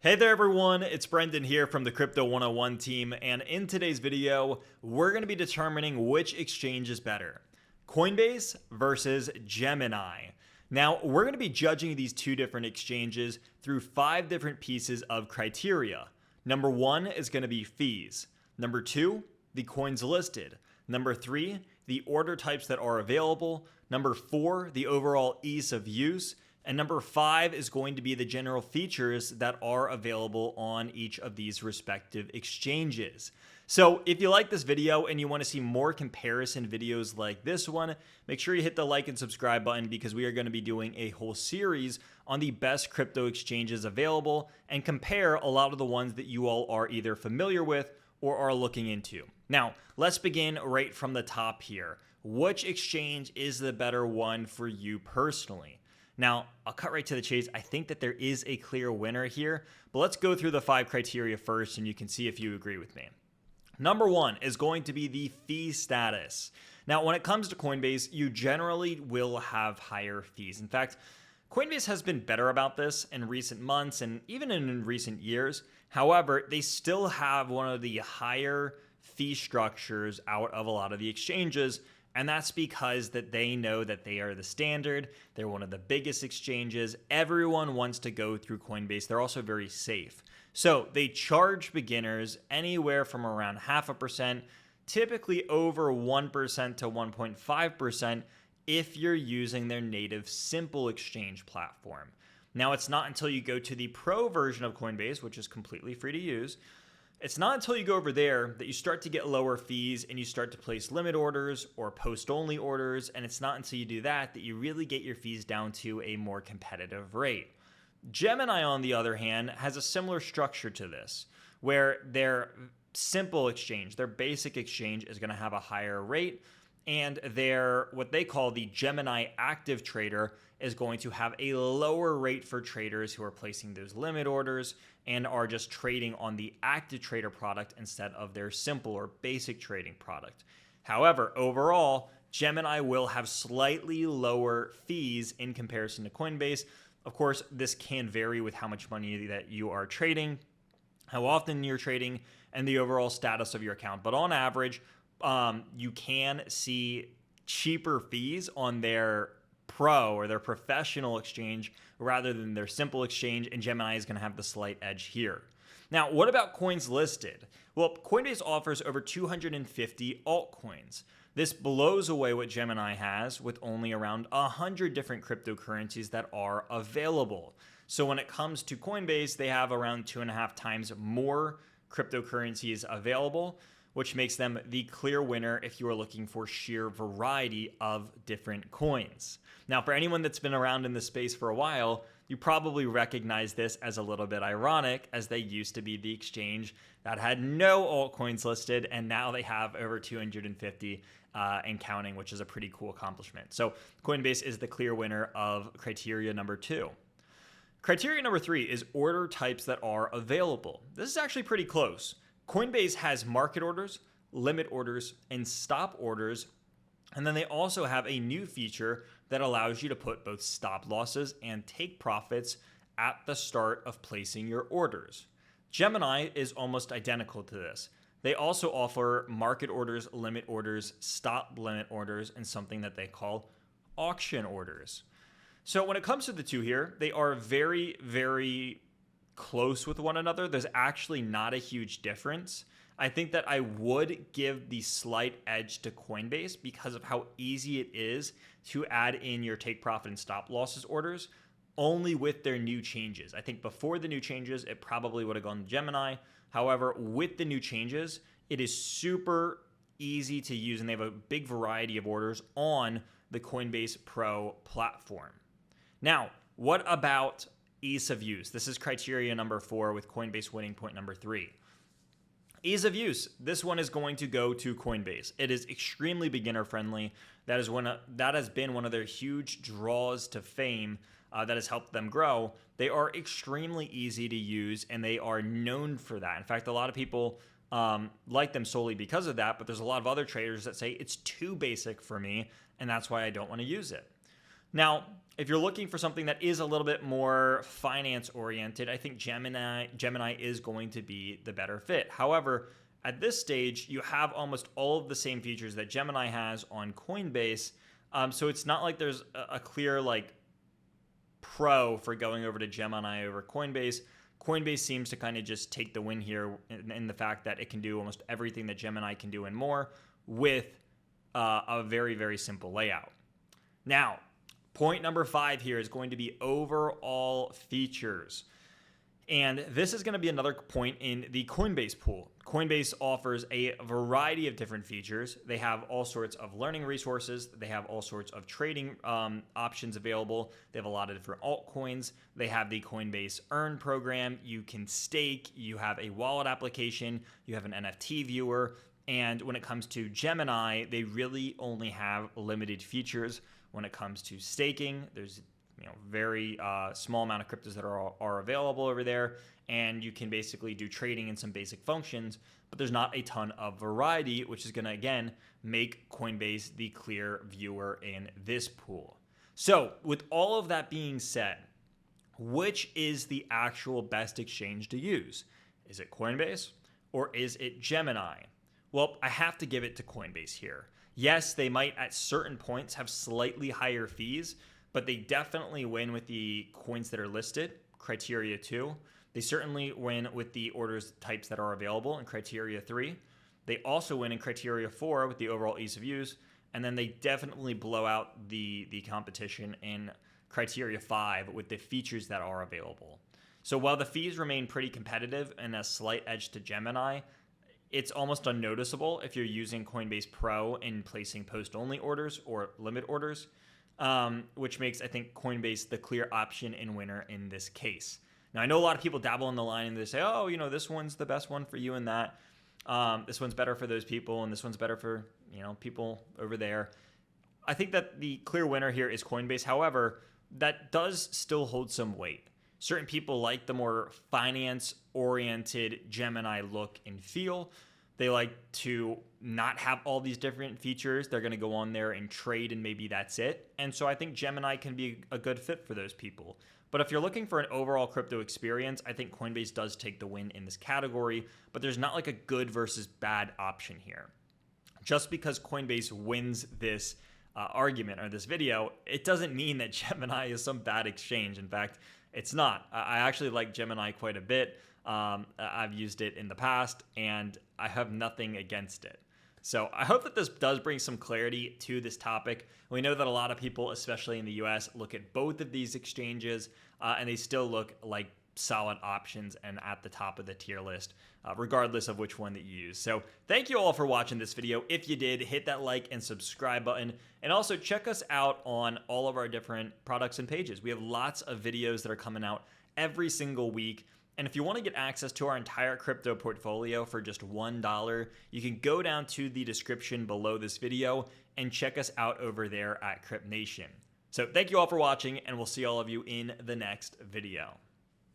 Hey there everyone, it's Brendan here from the Crypto 101 team, and in today's video, we're going to be determining which exchange is better, Coinbase versus Gemini. Now, we're going to be judging these two different exchanges through 5 different pieces of criteria. Number 1 is going to be fees. Number 2, the coins listed. Number 3, the order types that are available. Number 4, the overall ease of use. And number 5 is going to be the general features that are available on each of these respective exchanges. So if you like this video and you want to see more comparison videos like this one, make sure you hit the like and subscribe button because we are going to be doing a whole series on the best crypto exchanges available and compare a lot of the ones that you all are either familiar with or are looking into. Now, let's begin right from the top here. Which exchange is the better one for you personally? Now, I'll cut right to the chase. I think that there is a clear winner here, but let's go through the 5 criteria first and you can see if you agree with me. Number 1 is going to be the fee status. Now, when it comes to Coinbase, you generally will have higher fees. In fact, Coinbase has been better about this in recent months and even in recent years. However, they still have one of the higher fee structures out of a lot of the exchanges. And that's because that they know that they are the standard. They're one of the biggest exchanges. Everyone wants to go through Coinbase. They're also very safe. So they charge beginners anywhere from around 0.5%, typically over 1% to 1.5% if you're using their native simple exchange platform. Now, it's not until you go to the pro version of Coinbase, which is completely free to use, it's not until you go over there that you start to get lower fees and you start to place limit orders or post-only orders, and it's not until you do that that you really get your fees down to a more competitive rate. Gemini, on the other hand, has a similar structure to this, where their simple exchange, their basic exchange is going to have a higher rate, and their what they call the Gemini active trader is going to have a lower rate for traders who are placing those limit orders and are just trading on the active trader product instead of their simple or basic trading product. However, overall, Gemini will have slightly lower fees in comparison to Coinbase. Of course, this can vary with how much money that you are trading, how often you're trading, and the overall status of your account. But on average, you can see cheaper fees on their pro or their professional exchange rather than their simple exchange, and Gemini is going to have the slight edge here. Now, what about coins listed? Well, Coinbase offers over 250 altcoins. This blows away what Gemini has with only around 100 different cryptocurrencies that are available. So when it comes to Coinbase, they have around 2.5 times more cryptocurrencies available, which makes them the clear winner if you are looking for sheer variety of different coins. Now, for anyone that's been around in the space for a while, you probably recognize this as a little bit ironic, as they used to be the exchange that had no altcoins listed, and now they have over 250 and counting, which is a pretty cool accomplishment. So Coinbase is the clear winner of criteria number 2. Criteria number 3 is order types that are available. This is actually pretty close. Coinbase has market orders, limit orders, and stop orders. And then they also have a new feature that allows you to put both stop losses and take profits at the start of placing your orders. Gemini is almost identical to this. They also offer market orders, limit orders, stop limit orders, and something that they call auction orders. So when it comes to the two here, they are very, very close with one another. There's actually not a huge difference. I think that I would give the slight edge to Coinbase because of how easy it is to add in your take profit and stop losses orders only with their new changes. I think before the new changes, it probably would have gone to Gemini. However, with the new changes, it is super easy to use and they have a big variety of orders on the Coinbase Pro platform. Now, what about ease of use? This is criteria number 4 with Coinbase winning point number 3. Ease of use. This one is going to go to Coinbase. It is extremely beginner friendly. That has been one of their huge draws to fame that has helped them grow. They are extremely easy to use and they are known for that. In fact, a lot of people like them solely because of that, but there's a lot of other traders that say it's too basic for me and that's why I don't want to use it. Now, if you're looking for something that is a little bit more finance oriented, I think Gemini is going to be the better fit. However, at this stage, you have almost all of the same features that Gemini has on Coinbase. So it's not like there's a clear pro for going over to Gemini over Coinbase. Coinbase seems to kind of just take the win here in the fact that it can do almost everything that Gemini can do and more with a very, very simple layout. Now, point number 5 here is going to be overall features. And this is going to be another point in the Coinbase pool. Coinbase offers a variety of different features. They have all sorts of learning resources. They have all sorts of trading options available. They have a lot of different altcoins. They have the Coinbase Earn program. You can stake. You have a wallet application. You have an NFT viewer. And when it comes to Gemini, they really only have limited features. When it comes to staking, there's very small amount of cryptos that are available over there, and you can basically do trading and some basic functions, but there's not a ton of variety, which is going to, again, make Coinbase the clear viewer in this pool. So with all of that being said, which is the actual best exchange to use? Is it Coinbase or is it Gemini? Well, I have to give it to Coinbase here. Yes, they might at certain points have slightly higher fees, but they definitely win with the coins that are listed, criteria 2. They certainly win with the orders types that are available in criteria 3. They also win in criteria 4 with the overall ease of use. And then they definitely blow out the competition in criteria 5 with the features that are available. So while the fees remain pretty competitive and a slight edge to Gemini, it's almost unnoticeable if you're using Coinbase Pro in placing post-only orders or limit orders. Which makes, I think, Coinbase the clear option and winner in this case. Now, I know a lot of people dabble in the line and they say, oh, this one's the best one for you and that. This one's better for those people and this one's better for, people over there. I think that the clear winner here is Coinbase. However, that does still hold some weight. Certain people like the more finance-oriented Gemini look and feel. They like to not have all these different features. They're going to go on there and trade and maybe that's it. And so I think Gemini can be a good fit for those people. But if you're looking for an overall crypto experience, I think Coinbase does take the win in this category, but there's not like a good versus bad option here. Just because Coinbase wins this argument or this video, it doesn't mean that Gemini is some bad exchange. In fact, it's not. I actually like Gemini quite a bit. I've used it in the past and I have nothing against it. So I hope that this does bring some clarity to this topic. We know that a lot of people, especially in the US, look at both of these exchanges and they still look like solid options and at the top of the tier list, regardless of which one that you use. So thank you all for watching this video. If you did, hit that like and subscribe button, and also check us out on all of our different products and pages. We have lots of videos that are coming out every single week. And if you want to get access to our entire crypto portfolio for just $1, you can go down to the description below this video and check us out over there at Crypt Nation. So thank you all for watching, and we'll see all of you in the next video.